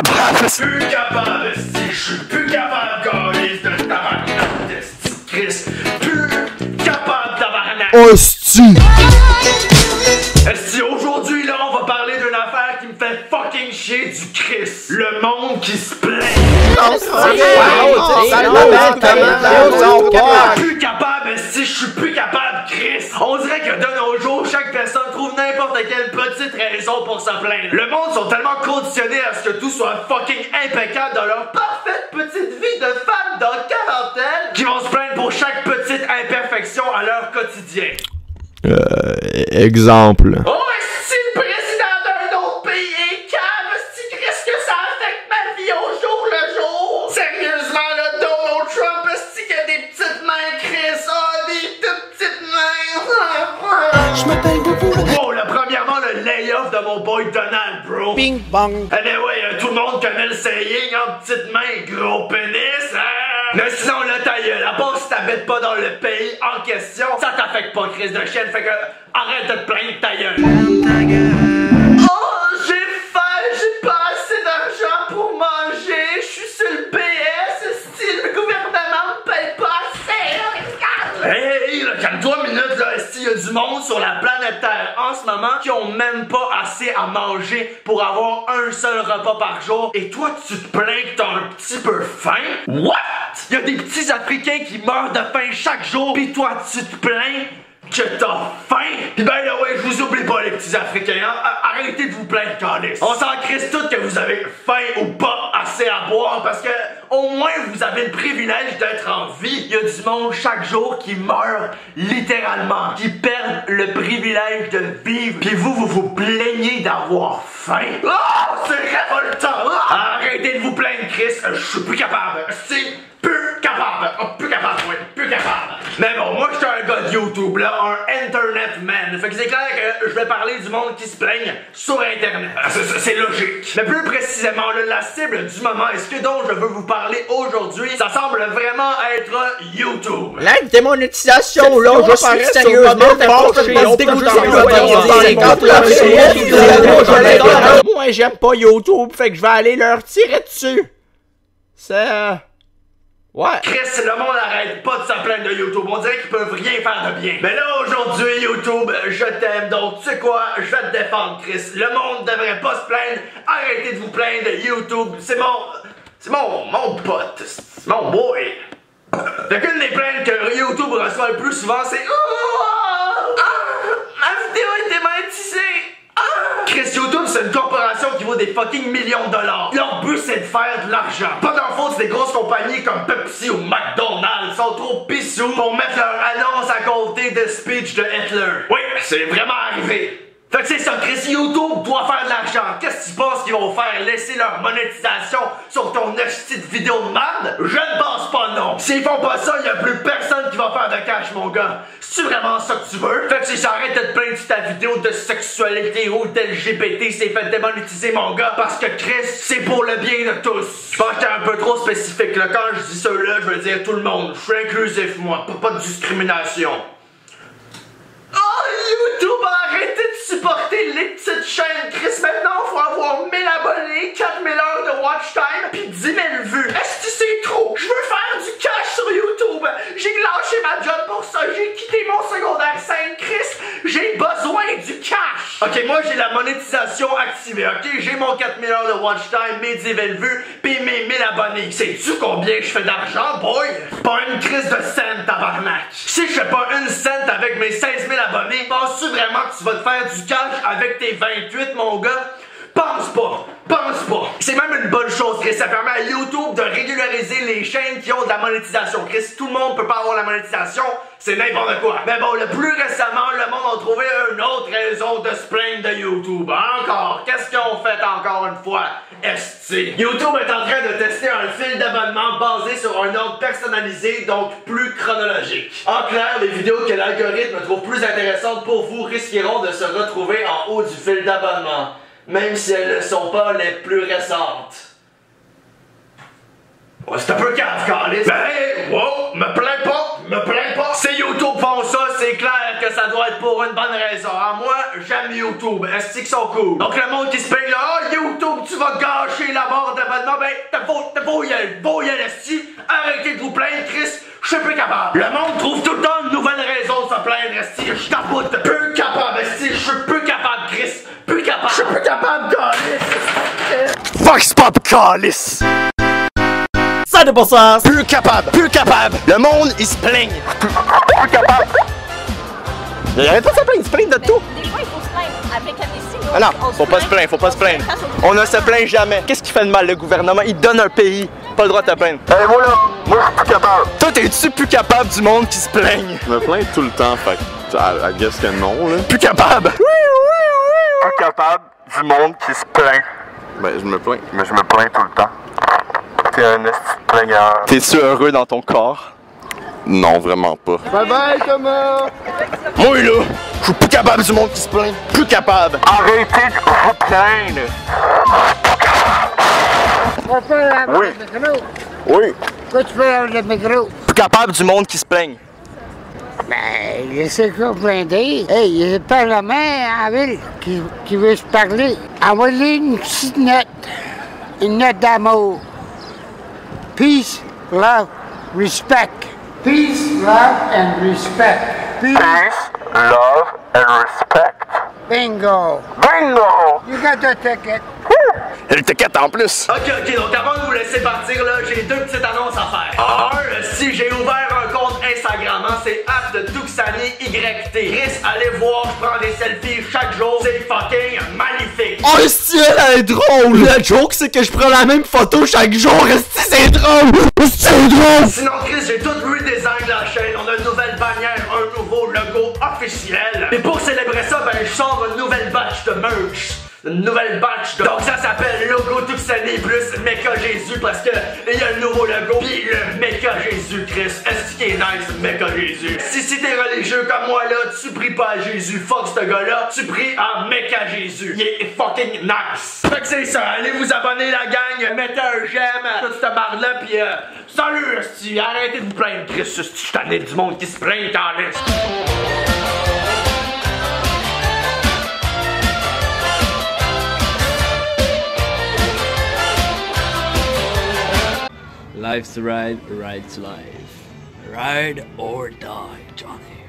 capable. Plus capable, esti. Je suis plus capable, câlisse de tabarnak, esti, Chris. Plus capable, tabarnak. Hostie. Esti, aujourd'hui, là, on va parler d'une affaire qui me fait fucking chier du Chris. Le monde qui se plaint. Plus capable, esti, je suis plus capable, Chris. On dirait que de nos jours, chaque personne trouve n'importe quelle petite raison pour se plaindre. Le monde sont tellement conditionnés à ce que tout soit fucking impeccable dans leur parfaite petite vie de femme dans quarantaine qui vont se plaindre pour chaque petite imperfection à leur quotidien. Exemple. Oh, est-ce le président d'un autre pays est calme? Est-ce que ça affecte ma vie au jour le jour? Sérieusement, le Donald Trump, est-ce qu'il y a des petites mains, Chris? Ah, des toutes petites mains! Je m'appelle beaucoup. Oh, là, premièrement, le layoff de mon boy Donald, bro. Bing bang. Eh ben ouais, tout le monde connaît le saying en petites mains, gros pénis, hein? Mais sinon, là, ta gueule, à part si t'habites pas dans le pays en question, ça t'affecte pas, Chris de chienne, fait que arrête de te plaindre, ta gueule. Oh, j'ai faim, j'ai pas assez d'argent pour manger, je suis sur le PS, style, le gouvernement me paye pas assez. Hey, là, calme-toi une minute, là, il y a du monde sur la planète Terre en ce moment qui ont même pas assez à manger pour avoir un seul repas par jour. Et toi, tu te plains que t'as un petit peu faim? What? Il y a des petits Africains qui meurent de faim chaque jour, pis toi, tu te plains que t'as faim? Pis ben là, ouais, je vous oublie pas, les petits Africains, hein? Arrêtez de vous plaindre, câlisse. On s'en crisse toutes que vous avez faim ou pas assez à boire, parce que au moins vous avez le privilège d'être en vie. Il y a du monde chaque jour qui meurt littéralement, qui perdent le privilège de vivre, pis vous plaignez d'avoir faim. Oh, c'est révoltant! Arrêtez de vous plaindre, Chris, je suis plus capable. C'est plus capable. Oh, plus capable, oui, plus capable. Mais bon, moi, je suis un gars de YouTube, là, un internet man. Fait que c'est clair que je vais parler du monde qui se plaigne sur Internet. C'est logique. Mais plus précisément, là, la cible du moment, et ce que dont je veux vous parler aujourd'hui, ça semble vraiment être YouTube. La démonétisation, là, je parais sérieusement moi, j'aime pas YouTube, fait que je vais aller leur tirer dessus. C'est... Ouais. Chris, le monde arrête pas de se plaindre de YouTube. On dirait qu'ils peuvent rien faire de bien. Mais là, aujourd'hui, YouTube, je t'aime. Donc, tu sais quoi? Je vais te défendre, Chris. Le monde devrait pas se plaindre. Arrêtez de vous plaindre de YouTube. C'est mon pote. C'est mon boy. Fait qu'une des plaintes que YouTube reçoit le plus souvent, c'est ma vidéo est démonétisée. Chris, YouTube, c'est une corporation qui vaut des fucking millions de dollars. Leur but, c'est de faire de l'argent. Pas d'en faute, c'est des grosses compagnies comme Pepsi ou McDonald's sont trop pissous pour mettre leur annonce à côté de speech de Hitler. Oui, c'est vraiment arrivé. Fait que c'est ça, Chris, YouTube doit faire de l'argent. Qu'est-ce que tu penses qu'ils vont faire? Laisser leur monétisation sur ton petite vidéo de merde? Je ne pense pas, non. S'ils font pas ça, il y a plus personne qui va faire de cash, mon gars. C'est vraiment ça que tu veux? Fait que si j'arrête de te plaindre sur ta vidéo de sexualité ou d'LGBT, c'est fait démonétiser, mon gars. Parce que Chris, c'est pour le bien de tous. Je pense que t'es un peu trop spécifique, là. Quand je dis ça, là, je veux dire tout le monde. Je suis inclusif, moi. Pas de discrimination. YouTube a arrêté de supporter les petites chaînes, Chris. Maintenant, faut avoir 1000 abonnés, 4000 heures de watch time, pis 10 000 vues. Est-ce que c'est trop? Je veux faire du cash sur YouTube. J'ai lâché ma job pour ça. J'ai quitté mon secondaire 5, Chris. J'ai besoin du cash. Ok, moi, j'ai la monétisation activée, ok? J'ai mon 4000 heures de watch time, mes 10 000 vues, pis mes 1000 abonnés. Sais-tu combien je fais d'argent, boy? Pas une crise de cent, tabarnak. Si je fais pas une cent avec mes 16 000 abonnés, penses-tu vraiment que tu vas te faire du cash avec tes 28, mon gars? Pense pas. Pense pas. C'est même une bonne chose, Chris. Ça permet à YouTube de régulariser les chaînes qui ont de la monétisation. Chris, tout le monde peut pas avoir la monétisation. C'est n'importe quoi. Mais bon, le plus récemment, le monde a trouvé une autre raison de se plaindre de YouTube. Encore. Qu'est-ce qu'ils ont fait encore une fois? ST. YouTube est en train de tester un fil d'abonnement basé sur un ordre personnalisé, donc plus chronologique. En clair, les vidéos que l'algorithme trouve plus intéressantes pour vous risqueront de se retrouver en haut du fil d'abonnement, même si elles ne sont pas les plus récentes. Ouais, c'est un peu cave, Carlis. Ben, wow, me plains pas. C'est YouTube font ça, c'est clair que que ça doit être pour une bonne raison. Hein? Moi, j'aime YouTube. Est-ce qu'ils sont cool? Donc le monde qui se plaint là, oh YouTube, tu vas gâcher la barre d'abonnement. Ben, t'as beau y aller, esti. Arrêtez de vous plaindre, Chris. Je suis plus capable. Le monde trouve tout le temps une nouvelle raison de se plaindre, esti. Je tapote. Plus capable, esti. Je suis plus capable, Chris. Plus capable. Je suis plus capable, calice. Fox Pop Calice! Ça n'est pas ça! Plus capable! Plus capable! Le monde, il se plaigne! Plus capable! Il arrête pas de se plaindre, il se plaigne de tout! Des fois, il faut se plaindre avec des signaux. Ah non, faut pas se plaindre, faut pas se plaindre. On ne se plaint jamais. Qu'est-ce qui fait de mal, le gouvernement? Il donne un pays. Pas le droit de te plaindre. Hey, moi là, moi je suis plus capable. Toi, t'es-tu plus capable du monde qui se plaigne? Je me plains tout le temps, fait que I guess que non, là. Plus capable! Plus capable du monde qui se plaint. Ben, je me plains, mais je me plains tout le temps. T'es un esti de plaigneur. T'es-tu heureux dans ton corps? Non, vraiment pas. Bye bye, Thomas! Moi, là, je suis plus capable du monde qui se plaint. Plus capable! Arrêtez de vous plaindre! Oui. Oui. Pourquoi tu fais avec le micro? Plus capable du monde qui se plaigne. Ben, laissez quoi plaindre. Hey, il y a le Parlement en ville qui veut se parler. Envoyez une petite note. Une note d'amour. Peace, love, respect. Peace, love and respect. Peace, love and respect. Bingo. Bingo! You got the ticket. Le ticket en plus. Ok, donc avant de vous laisser partir, là, j'ai deux petites annonces à faire. Un, si j'ai ouvert un compte Instagram, hein, c'est @Tuxani_YT. Chris, allez voir, je prends des selfies chaque jour, c'est fucking magnifique. Oh, esti, elle est drôle! Le joke, c'est que je prends la même photo chaque jour. Esti, c'est drôle! Esti, c'est drôle! Sinon, Chris, j'ai tout redesign la chaîne. On a une nouvelle bannière, un nouveau logo officiel. Et pour célébrer ça, ben, je sors une nouvelle batch de merch. Une nouvelle batch de... Donc ça s'appelle Logo Tuxani plus Mecha Jésus parce que il y a le nouveau logo pis le Mecha Jésus, Chris. Est-ce qu'il est nice, Mecha Jésus? Si t'es religieux comme moi là, tu pries pas à Jésus. Fuck ce gars-là, tu pries à Mecha Jésus. Il est fucking nice. Fait que c'est ça, allez vous abonner la gang, mettez un j'aime à toute cette barre-là pis salut, esti, arrêtez de vous plaindre, Chris, esti, je suis tanné du monde qui se plaint en liste. Life's a ride, ride's life. Ride or die, Johnny.